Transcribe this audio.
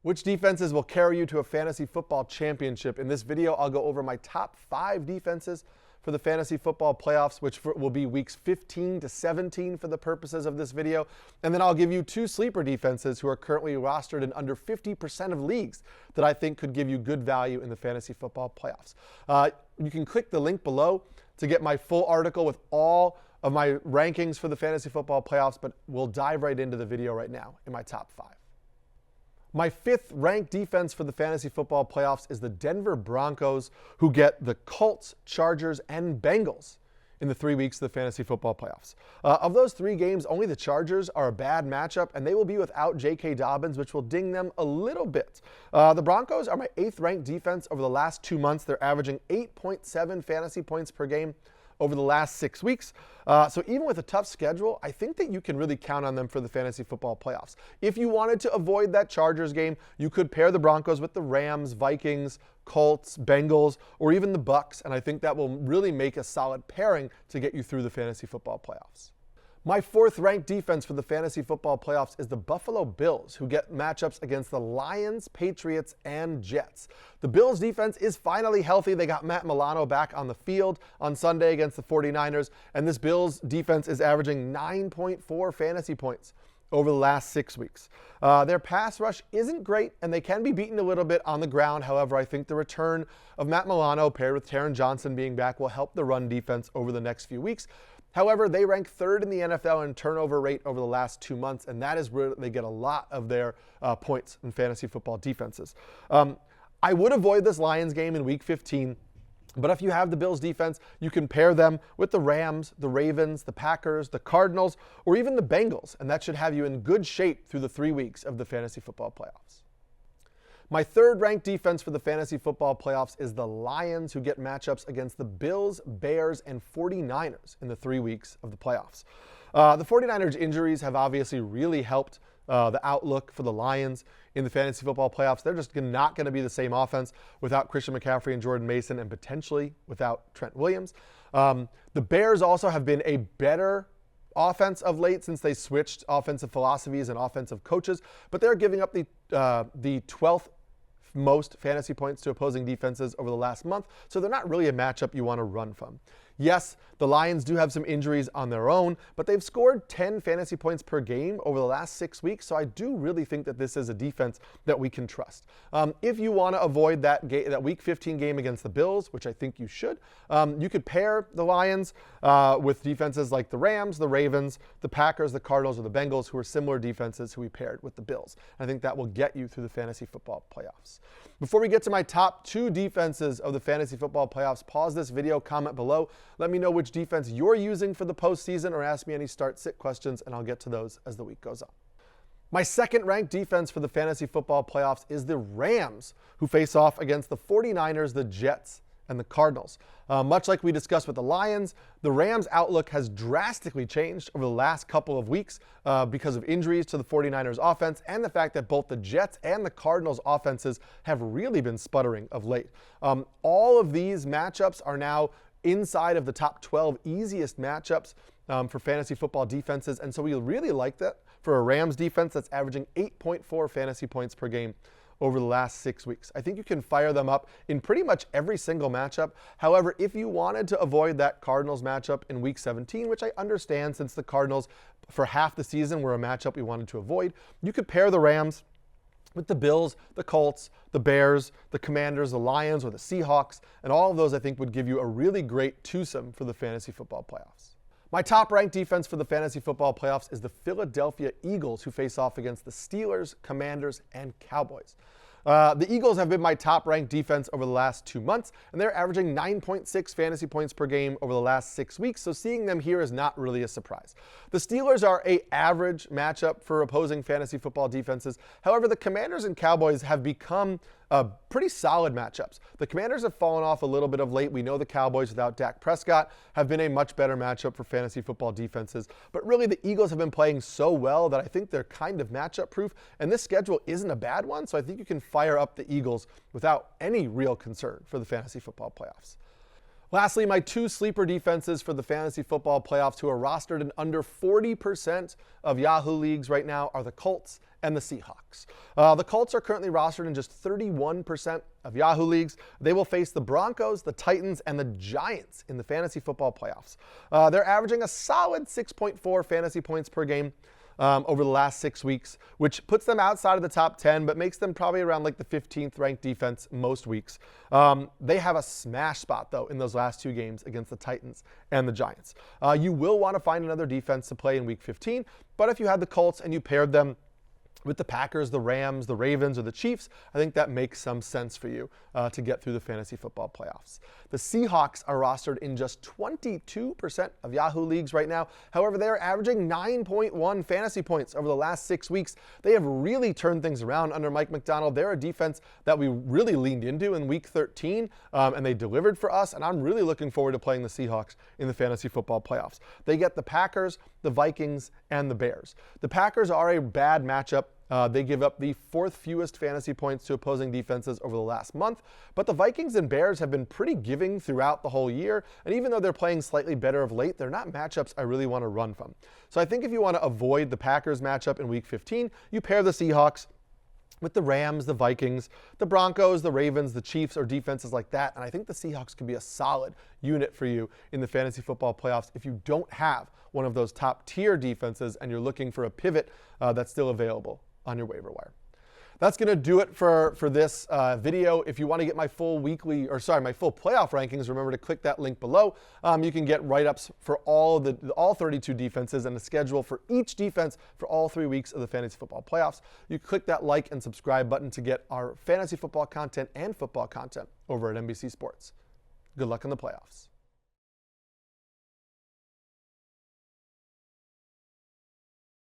Which defenses will carry you to a fantasy football championship? In this video, I'll go over my top 5 defenses for the fantasy football playoffs, which will be weeks 15 to 17 for the purposes of this video. And then I'll give you 2 sleeper defenses who are currently rostered in under 50% of leagues that I think could give you good value in the fantasy football playoffs. You can click the link below to get my full article with all of my rankings for the fantasy football playoffs, but we'll dive right into the video right now in my top 5. My 5th ranked defense for the fantasy football playoffs is the Denver Broncos, who get the Colts, Chargers, and Bengals in the 3 weeks of the fantasy football playoffs. Of those 3 games, only the Chargers are a bad matchup, and they will be without J.K. Dobbins, which will ding them a little bit. The Broncos are my 8th ranked defense over the last 2 months. They're averaging 8.7 fantasy points per game over the last 6 weeks. So even with a tough schedule, I think that you can really count on them for the fantasy football playoffs. If you wanted to avoid that Chargers game, you could pair the Broncos with the Rams, Vikings, Colts, Bengals, or even the Bucks, and I think that will really make a solid pairing to get you through the fantasy football playoffs. My 4th ranked defense for the fantasy football playoffs is the Buffalo Bills, who get matchups against the Lions, Patriots, and Jets. The Bills defense is finally healthy. They got Matt Milano back on the field on Sunday against the 49ers, and this Bills defense is averaging 9.4 fantasy points over the last 6 weeks. Their pass rush isn't great, and they can be beaten a little bit on the ground. However, I think the return of Matt Milano paired with Taron Johnson being back will help the run defense over the next few weeks. However, they rank 3rd in the NFL in turnover rate over the last 2 months, and that is where they get a lot of their points in fantasy football defenses. I would avoid this Lions game in week 15, but if you have the Bills defense, you can pair them with the Rams, the Ravens, the Packers, the Cardinals, or even the Bengals, and that should have you in good shape through the 3 weeks of the fantasy football playoffs. My 3rd ranked defense for the fantasy football playoffs is the Lions, who get matchups against the Bills, Bears, and 49ers in the 3 weeks of the playoffs. The 49ers injuries have obviously really helped the outlook for the Lions in the fantasy football playoffs. They're just not going to be the same offense without Christian McCaffrey and Jordan Mason, and potentially without Trent Williams. The Bears also have been a better offense of late since they switched offensive philosophies and offensive coaches, but they're giving up the 12th most fantasy points to opposing defenses over the last month, so they're not really a matchup you want to run from. Yes, the Lions do have some injuries on their own, but they've scored 10 fantasy points per game over the last 6 weeks, so I do really think that this is a defense that we can trust. If you want to avoid that week 15 game against the Bills, which I think you should, you could pair the Lions with defenses like the Rams, the Ravens, the Packers, the Cardinals, or the Bengals, who are similar defenses who we paired with the Bills. I think that will get you through the fantasy football playoffs. Before we get to my top 2 defenses of the fantasy football playoffs, pause this video, comment below. Let me know which defense you're using for the postseason, or ask me any start-sit questions, and I'll get to those as the week goes on. My 2nd ranked defense for the fantasy football playoffs is the Rams, who face off against the 49ers, the Jets, and the Cardinals. Much like we discussed with the Lions, the Rams' outlook has drastically changed over the last couple of weeks because of injuries to the 49ers offense and the fact that both the Jets and the Cardinals offenses have really been sputtering of late. All of these matchups are now inside of the top 12 easiest matchups for fantasy football defenses, and so we really like that for a Rams defense that's averaging 8.4 fantasy points per game over the last 6 weeks. I think you can fire them up in pretty much every single matchup. However, if you wanted to avoid that Cardinals matchup in week 17, which I understand since the Cardinals for half the season were a matchup we wanted to avoid, you could pair the Rams with the Bills, the Colts, the Bears, the Commanders, the Lions, or the Seahawks, and all of those I think would give you a really great twosome for the fantasy football playoffs. My top-ranked defense for the fantasy football playoffs is the Philadelphia Eagles, who face off against the Steelers, Commanders, and Cowboys. The Eagles have been my top-ranked defense over the last 2 months, and they're averaging 9.6 fantasy points per game over the last 6 weeks, so seeing them here is not really a surprise. The Steelers are an average matchup for opposing fantasy football defenses. However, the Commanders and Cowboys have become pretty solid matchups. The Commanders have fallen off a little bit of late. We know the Cowboys without Dak Prescott have been a much better matchup for fantasy football defenses. But really, the Eagles have been playing so well that I think they're kind of matchup proof. And this schedule isn't a bad one, so I think you can fire up the Eagles without any real concern for the fantasy football playoffs. Lastly, my 2 sleeper defenses for the fantasy football playoffs who are rostered in under 40% of Yahoo leagues right now are the Colts and the Seahawks. The Colts are currently rostered in just 31% of Yahoo leagues. They will face the Broncos, the Titans, and the Giants in the fantasy football playoffs. They're averaging a solid 6.4 fantasy points per game over the last 6 weeks, which puts them outside of the top 10, but makes them probably around like the 15th ranked defense most weeks. They have a smash spot, though, in those last 2 games against the Titans and the Giants. You will want to find another defense to play in Week 15, but if you had the Colts and you paired them with the Packers, the Rams, the Ravens, or the Chiefs, I think that makes some sense for you to get through the fantasy football playoffs. The Seahawks are rostered in just 22% of Yahoo leagues right now. However, they are averaging 9.1 fantasy points over the last 6 weeks. They have really turned things around under Mike Macdonald. They're a defense that we really leaned into in Week 13, and they delivered for us, and I'm really looking forward to playing the Seahawks in the fantasy football playoffs. They get the Packers, the Vikings, and the Bears. The Packers are a bad matchup. They give up the 4th fewest fantasy points to opposing defenses over the last month, but the Vikings and Bears have been pretty giving throughout the whole year, and even though they're playing slightly better of late, they're not matchups I really want to run from. So I think if you want to avoid the Packers matchup in Week 15, you pair the Seahawks with the Rams, the Vikings, the Broncos, the Ravens, the Chiefs, or defenses like that, and I think the Seahawks could be a solid unit for you in the fantasy football playoffs if you don't have one of those top-tier defenses and you're looking for a pivot that's still available on your waiver wire. That's going to do it for this video. If you want to get my full my full playoff rankings, remember to click that link below. You can get write-ups for all 32 defenses and a schedule for each defense for all 3 weeks of the fantasy football playoffs. You click that like and subscribe button to get our fantasy football content and football content over at NBC Sports. Good luck in the playoffs.